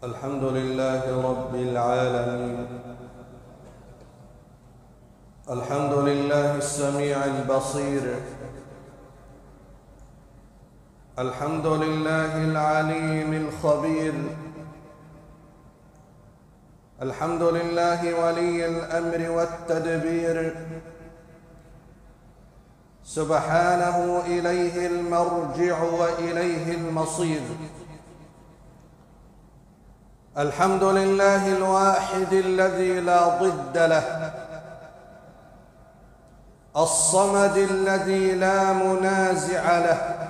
الحمد لله رب العالمين. الحمد لله السميع البصير. الحمد لله العليم الخبير. الحمد لله ولي الأمر والتدبير. سبحانه إليه المرجع وإليه المصير. الحمد لله الواحد الذي لا ضد له، الصمد الذي لا منازع له،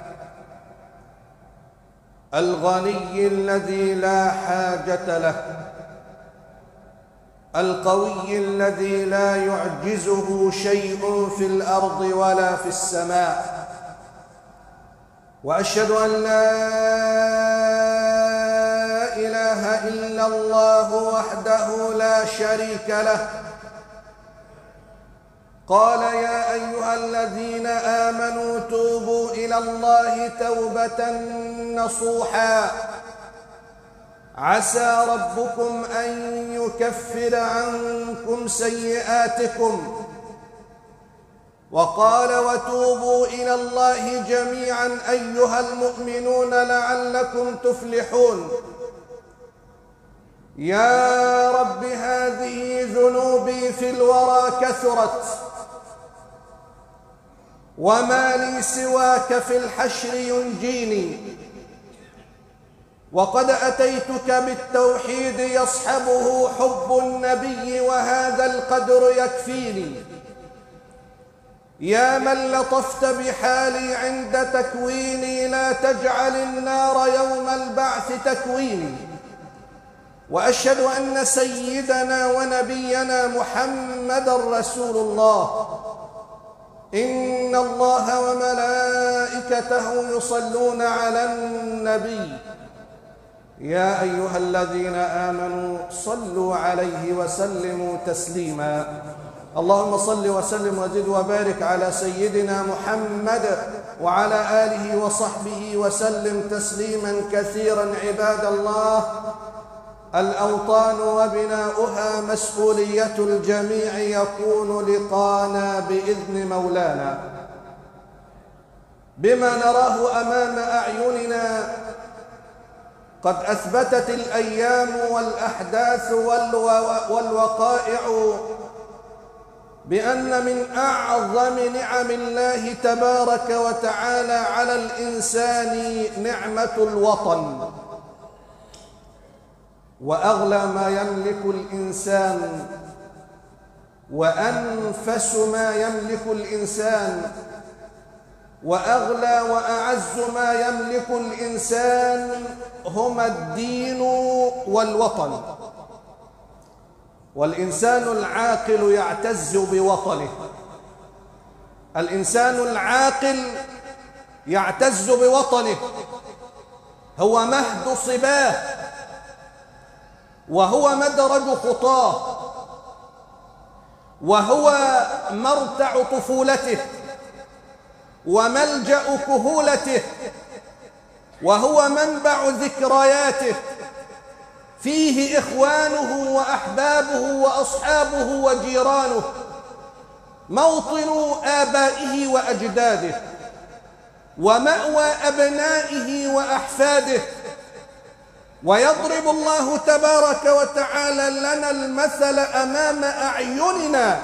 الغني الذي لا حاجة له، القوي الذي لا يعجزه شيء في الأرض ولا في السماء. وأشهد أن لا إله إلا الله وحده لا شريك له. قال: يا أيها الذين آمنوا توبوا إلى الله توبة نصوحا عسى ربكم أن يكفر عنكم سيئاتكم. وقال: وتوبوا إلى الله جميعا أيها المؤمنون لعلكم تفلحون. يا رب، هذه ذنوبي في الورى كثرت، وما لي سواك في الحشر ينجيني. وقد أتيتك بالتوحيد يصحبه حب النبي، وهذا القدر يكفيني. يا من لطفت بحالي عند تكويني، لا تجعل النار يوم البعث تكويني. وأشهد أن سيدنا ونبينا محمدًا رسول الله. إن الله وملائكته يصلون على النبي. يا أيها الذين آمنوا صلوا عليه وسلموا تسليما. اللهم صل وسلم وزد وبارك على سيدنا محمد وعلى آله وصحبه وسلم تسليما كثيرا. عباد الله، الأوطان وبناؤها مسؤولية الجميع، يكون لقانا بإذن مولانا. بما نراه أمام أعيننا قد أثبتت الأيام والأحداث والوقائع بأن من أعظم نعم الله تبارك وتعالى على الإنسان نعمة الوطن. وأغلى ما يملك الإنسان وأنفس ما يملك الإنسان وأغلى وأعز ما يملك الإنسان هما الدين والوطن. والإنسان العاقل يعتز بوطنه. الإنسان العاقل يعتز بوطنه. هو مهد صباه، وهو مدرج خطاه، وهو مرتع طفولته وملجأ كهولته، وهو منبع ذكرياته. فيه إخوانه وأحبابه وأصحابه وجيرانه، موطن آبائه وأجداده، ومأوى أبنائه وأحفاده. ويضرب الله تبارك وتعالى لنا المثل أمام أعيننا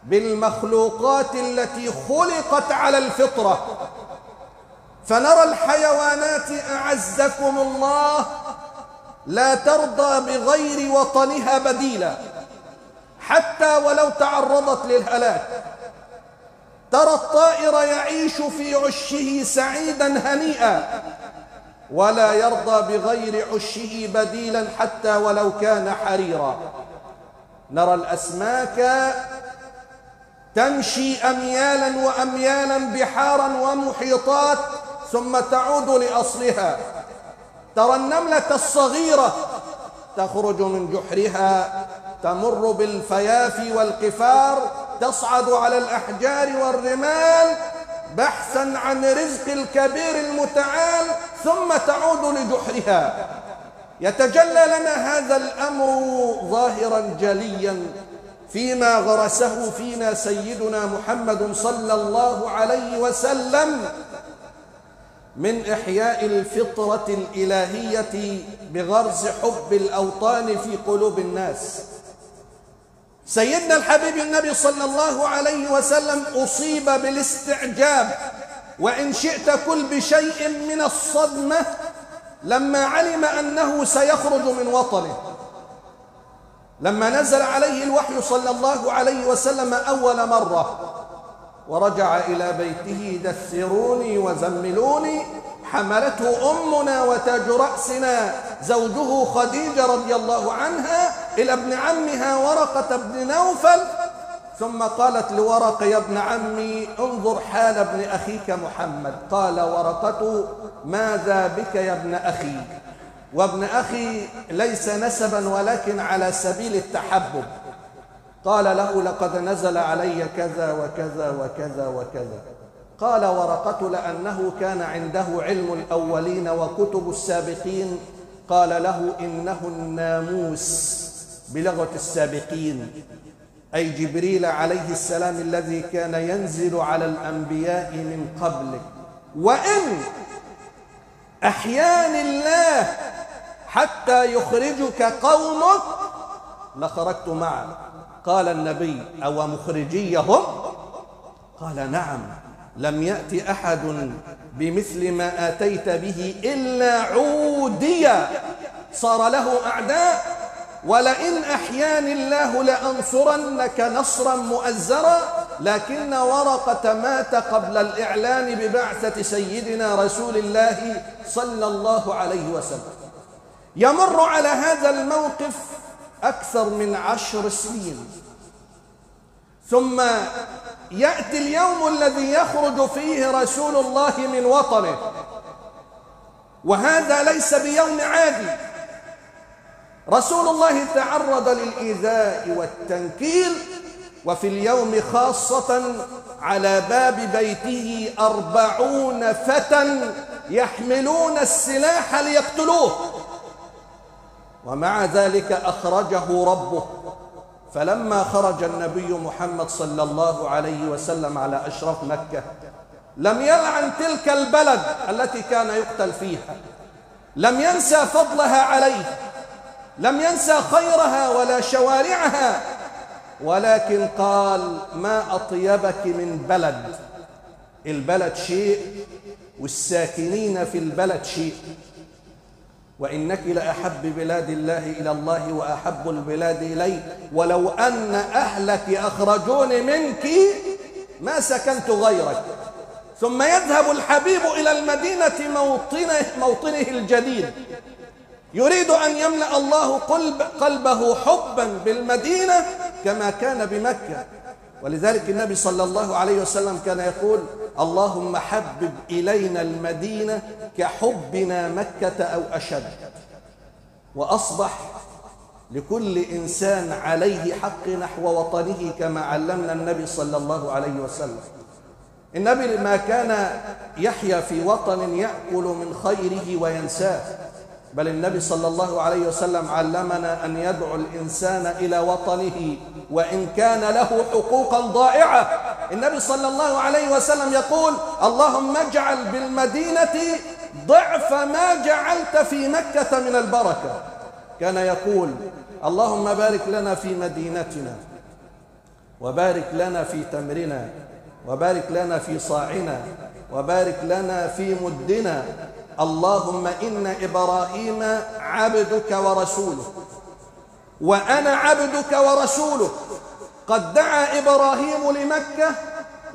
بالمخلوقات التي خلقت على الفطرة. فنرى الحيوانات أعزكم الله لا ترضى بغير وطنها بديلا، حتى ولو تعرضت للهلاك. ترى الطائر يعيش في عشه سعيدا هنيئا، ولا يرضى بغير عشه بديلا حتى ولو كان حريرا. نرى الأسماك تمشي أميالا وأميالا، بحارا ومحيطات، ثم تعود لأصلها. ترى النملة الصغيرة تخرج من جحرها، تمر بالفيافي والقفار، تصعد على الأحجار والرمال بحثا عن رزق الكبير المتعال، ثم تعود لجحرها. يتجلى لنا هذا الأمر ظاهرا جليا فيما غرسه فينا سيدنا محمد صلى الله عليه وسلم من إحياء الفطرة الإلهية بغرس حب الأوطان في قلوب الناس. سيدنا الحبيب النبي صلى الله عليه وسلم أصيب بالاستعجاب، وإن شئت كل بشيء من الصدمة لما علم أنه سيخرج من وطنه. لما نزل عليه الوحي صلى الله عليه وسلم أول مرة ورجع إلى بيته دثروني وزملوني، حملته أمنا وتاج رأسنا زوجه خديجة رضي الله عنها إلى ابن عمها ورقة بن نوفل، ثم قالت لورقة يا ابن عمي انظر حال ابن أخيك محمد. قال ورقة ماذا بك يا ابن أخي؟ وابن أخي ليس نسبا ولكن على سبيل التحبب. قال له لقد نزل علي كذا وكذا وكذا وكذا. قال ورقة لأنه كان عنده علم الأولين وكتب السابقين، قال له إنه الناموس بلغة السابقين، أي جبريل عليه السلام الذي كان ينزل على الأنبياء من قبلك، وإن أحياني الله حتى يخرجك قومك لخرجت معك. قال النبي أو مخرجيهم؟ قال نعم، لم يأت أحد بمثل ما آتيت به إلا عوديا صار له أعداء، ولئن أحياني الله لأنصرنك نصرا مؤزرا. لكن ورقة مات قبل الإعلان ببعثة سيدنا رسول الله صلى الله عليه وسلم. يمر على هذا الموقف أكثر من 10 سنين، ثم يأتي اليوم الذي يخرج فيه رسول الله من وطنه، وهذا ليس بيوم عادي. رسول الله تعرض للإيذاء والتنكيل، وفي اليوم خاصة على باب بيته 40 فتى يحملون السلاح ليقتلوه، ومع ذلك أخرجه ربه. فلما خرج النبي محمد صلى الله عليه وسلم على أشراف مكة لم يلعن تلك البلد التي كان يقتل فيها، لم ينسى فضلها عليه، لم ينسى خيرها ولا شوارعها، ولكن قال ما أطيبك من بلد. البلد شيء والساكنين في البلد شيء، وإنك لأحب بلاد الله إلى الله وأحب البلاد إلي، ولو أن أهلك أخرجوني منك ما سكنت غيرك. ثم يذهب الحبيب إلى المدينة موطنه الجديد، يريد أن يملأ الله قلبه حبا بالمدينة كما كان بمكة. ولذلك النبي صلى الله عليه وسلم كان يقول اللهم حبب إلينا المدينة كحبنا مكة أو أشد. وأصبح لكل إنسان عليه حق نحو وطنه كما علمنا النبي صلى الله عليه وسلم. النبي ما كان يحيا في وطن يأكل من خيره وينساه، بل النبي صلى الله عليه وسلم علمنا أن يدعو الإنسان إلى وطنه وإن كان له حقوقا ضائعة. النبي صلى الله عليه وسلم يقول اللهم اجعل بالمدينة ضعف ما جعلت في مكة من البركة. كان يقول اللهم بارك لنا في مدينتنا، وبارك لنا في تمرنا، وبارك لنا في صاعنا، وبارك لنا في مدنا. اللهم إن إبراهيم عبدك ورسولك، وأنا عبدك ورسولك، قد دعا إبراهيم لمكة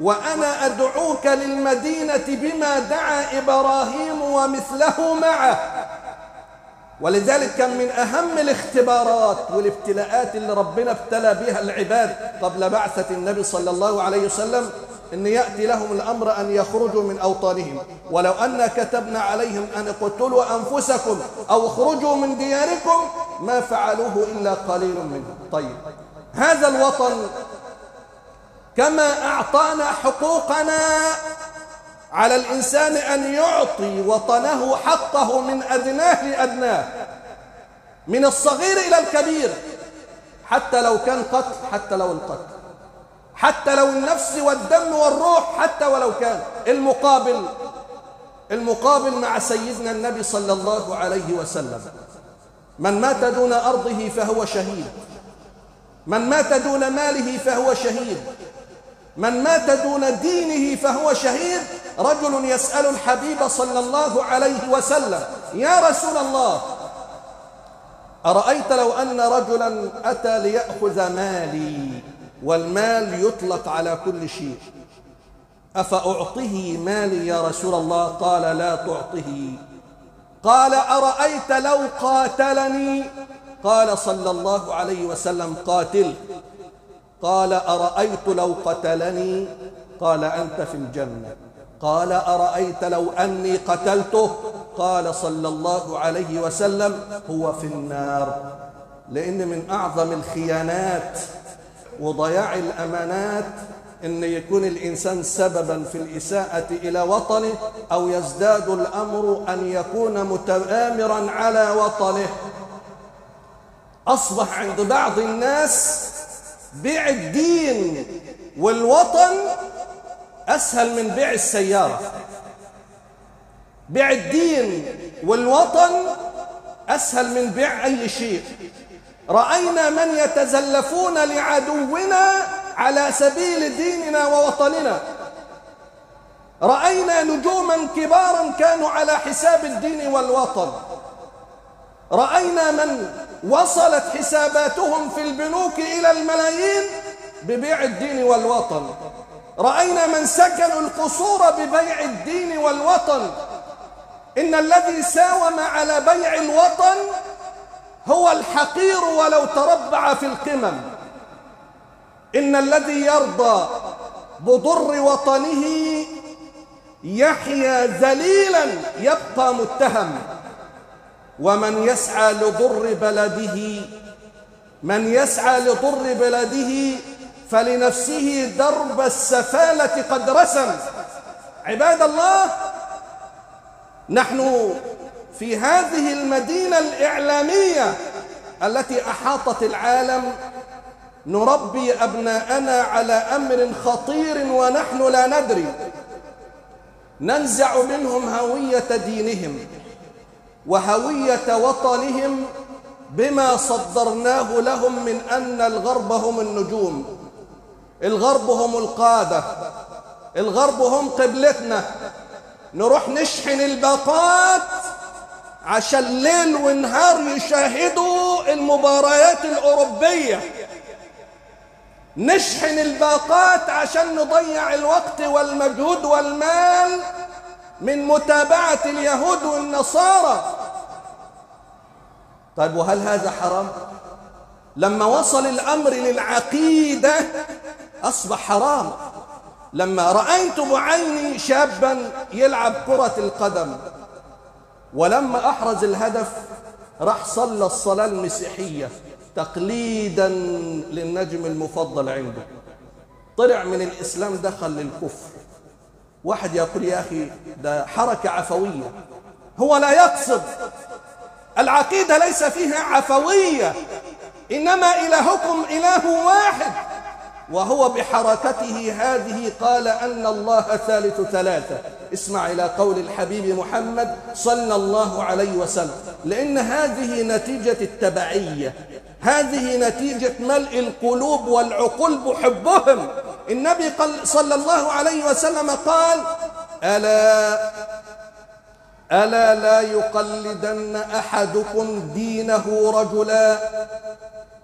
وأنا أدعوك للمدينة بما دعا إبراهيم ومثله معه. ولذلك كان من أهم الاختبارات والابتلاءات اللي ربنا ابتلى بها العباد قبل بعثة النبي صلى الله عليه وسلم أن يأتي لهم الأمر أن يخرجوا من أوطانهم. ولو أن كتبنا عليهم أن اقتلوا أنفسكم أو اخرجوا من دياركم ما فعلوه إلا قليل منهم. طيب، هذا الوطن كما أعطانا حقوقنا على الإنسان أن يعطي وطنه حقه من أدناه لأدناه. من الصغير إلى الكبير، حتى لو كان قتل، حتى لو القتل، حتى لو النفس والدم والروح، حتى ولو كان المقابل مع سيدنا النبي صلى الله عليه وسلم. من مات دون أرضه فهو شهيد، من مات دون ماله فهو شهيد، من مات دون دينه فهو شهيد. رجل يسأل الحبيب صلى الله عليه وسلم: يا رسول الله، أرأيت لو أن رجلا أتى ليأخذ مالي، والمال يطلق على كل شيء، أفأعطه مالي يا رسول الله؟ قال: لا تعطه. قال: أرأيت لو قاتلني؟ قال صلى الله عليه وسلم: قاتل. قال: أرأيت لو قتلني؟ قال: أنت في الجنة. قال: أرأيت لو أني قتلته؟ قال صلى الله عليه وسلم: هو في النار. لأن من أعظم الخيانات وضياع الأمانات إن يكون الإنسان سببا في الإساءة إلى وطنه، أو يزداد الأمر أن يكون متآمرا على وطنه. أصبح عند بعض الناس بيع الدين والوطن أسهل من بيع السيارة. بيع الدين والوطن أسهل من بيع أي شيء. رأينا من يتزلفون لعدونا على سبيل ديننا ووطننا. رأينا نجوما كبارا كانوا على حساب الدين والوطن. رأينا من وصلت حساباتهم في البنوك إلى الملايين ببيع الدين والوطن. رأينا من سكنوا القصور ببيع الدين والوطن. إن الذي ساوم على بيع الوطن هو الحقير ولو تربع في القمم. إن الذي يرضى بضر وطنه يحيا ذليلا يبقى متهم. ومن يسعى لضر بلده، من يسعى لضر بلده فلنفسه درب السفالة قد رسم. عباد الله، نحن في هذه المدينة الإعلامية التي أحاطت العالم نربي أبناءنا على أمر خطير ونحن لا ندري. ننزع منهم هوية دينهم وهوية وطنهم بما صدرناه لهم من أن الغرب هم النجوم، الغرب هم القادة، الغرب هم قبلتنا. نروح نشحن الباقات عشان ليل ونهار يشاهدوا المباريات الأوروبية. نشحن الباقات عشان نضيع الوقت والمجهود والمال من متابعة اليهود والنصارى. طيب، وهل هذا حرام؟ لما وصل الأمر للعقيدة أصبح حرام. لما رأيت بعيني شابا يلعب كرة القدم، ولما أحرز الهدف راح صلى الصلاة المسيحية تقليدا للنجم المفضل عنده، طلع من الإسلام دخل للكفر. واحد يقول: يا أخي ده حركة عفوية. هو لا يقصد، العقيدة ليس فيها عفوية، إنما إلهكم إله واحد، وهو بحركته هذه قال أن الله ثالث ثلاثة. اسمع إلى قول الحبيب محمد صلى الله عليه وسلم، لأن هذه نتيجة التبعية، هذه نتيجة ملء القلوب والعقول بحبهم. النبي صلى الله عليه وسلم قال: ألا لا يقلدن أحدكم دينه رجلا،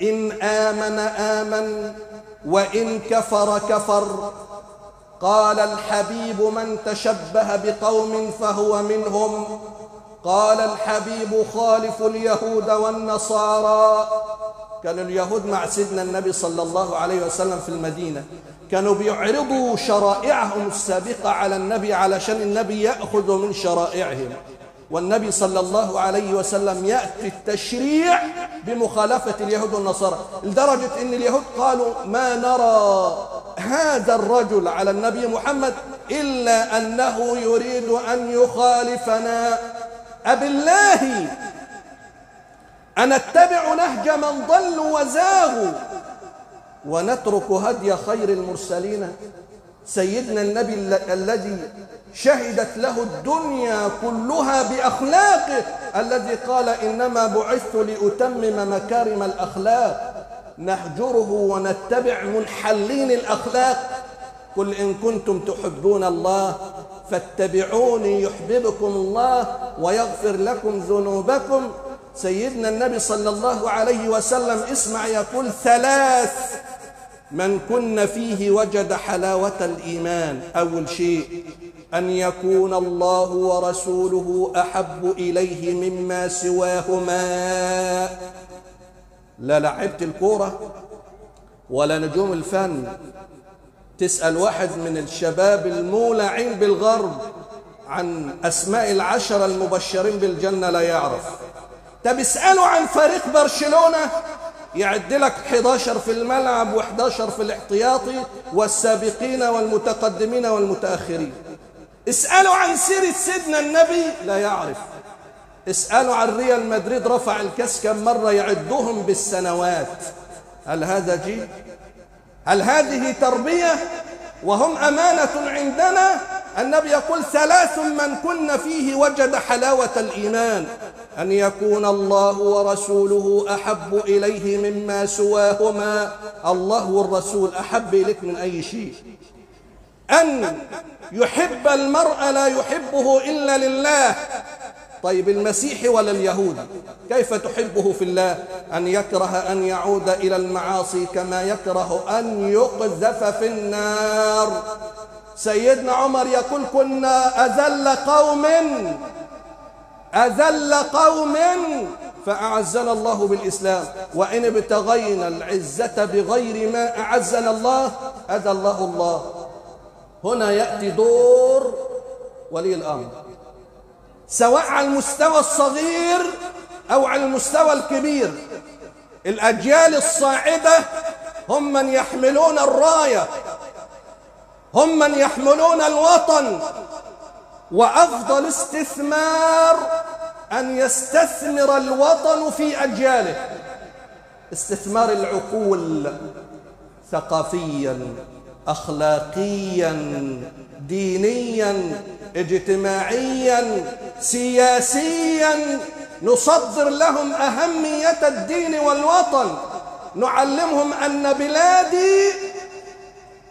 إن آمن آمن وإن كفر كفر. قال الحبيب: من تشبه بقوم فهو منهم. قال الحبيب: خالف اليهود والنصارى. كان اليهود مع سيدنا النبي صلى الله عليه وسلم في المدينة، كانوا بيعرضوا شرائعهم السابقة على النبي علشان النبي يأخذ من شرائعهم، والنبي صلى الله عليه وسلم يأتي التشريع بمخالفة اليهود والنصارى، لدرجة أن اليهود قالوا: ما نرى هذا الرجل على النبي محمد إلا أنه يريد أن يخالفنا. أنتبع نهج من ضلوا وزاغوا ونترك هدي خير المرسلين؟ سيدنا النبي الذي شهدت له الدنيا كلها بأخلاقه، الذي قال إنما بعثت لأتمم مكارم الأخلاق، نهجره ونتبع منحلين الأخلاق. قل إن كنتم تحبون الله فاتبعوني يحببكم الله ويغفر لكم ذنوبكم. سيدنا النبي صلى الله عليه وسلم اسمع يقول 3 من كن فيه وجد حلاوة الإيمان. أول شيء أن يكون الله ورسوله أحب إليه مما سواهما. لا لعبة الكورة ولا نجوم الفن. تسأل واحد من الشباب المولعين بالغرب عن أسماء ال10 المبشرين بالجنة لا يعرف. طب اسأله عن فريق برشلونة يعد لك 11 في الملعب و11 في الاحتياطي والسابقين والمتقدمين والمتأخرين. اسأله عن سيرة سيدنا النبي لا يعرف. اسأله عن ريال مدريد رفع الكاس كم مرة يعدهم بالسنوات. هل هذا جيل؟ هل هذه تربية؟ وهم أمانة عندنا. النبي يقول 3 من كن فيه وجد حلاوة الإيمان، أن يكون الله ورسوله أحب إليه مما سواهما. الله والرسول أحب إليك من أي شيء. أن يحب المرء لا يحبه إلا لله. طيب المسيحي ولا اليهودي كيف تحبه في الله؟ أن يكره أن يعود إلى المعاصي كما يكره أن يقذف في النار. سيدنا عمر يقول كنا أذل قوم فأعزنا الله بالإسلام، وإن ابتغينا العزة بغير ما أعزنا الله أذله الله. هنا يأتي دور ولي الأمر، سواء على المستوى الصغير أو على المستوى الكبير. الأجيال الصاعدة هم من يحملون الراية، هم من يحملون الوطن. وأفضل استثمار أن يستثمر الوطن في أجياله، استثمار العقول ثقافيا أخلاقيا دينيا اجتماعيا سياسيا. نصدر لهم أهمية الدين والوطن، نعلمهم أن بلادي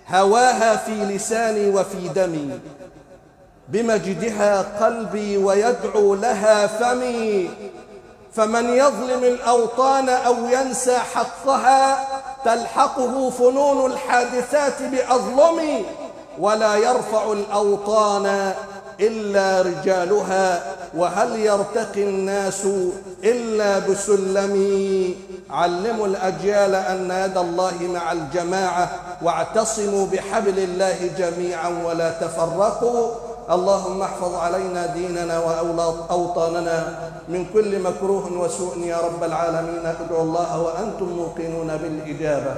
هواها في لساني وفي دمي، بمجدها قلبي ويدعو لها فمي، فمن يظلم الأوطان أو ينسى حقها تلحقه فنون الحادثات بأظلم، ولا يرفع الأوطان إلا رجالها، وهل يرتقي الناس إلا بسلم. علموا الأجيال أن يد الله مع الجماعة، واعتصموا بحبل الله جميعا ولا تفرقوا. اللهم احفظ علينا ديننا وأوطاننا من كل مكروه وسوء يا رب العالمين. ادعوا الله وأنتم موقنون بالإجابة.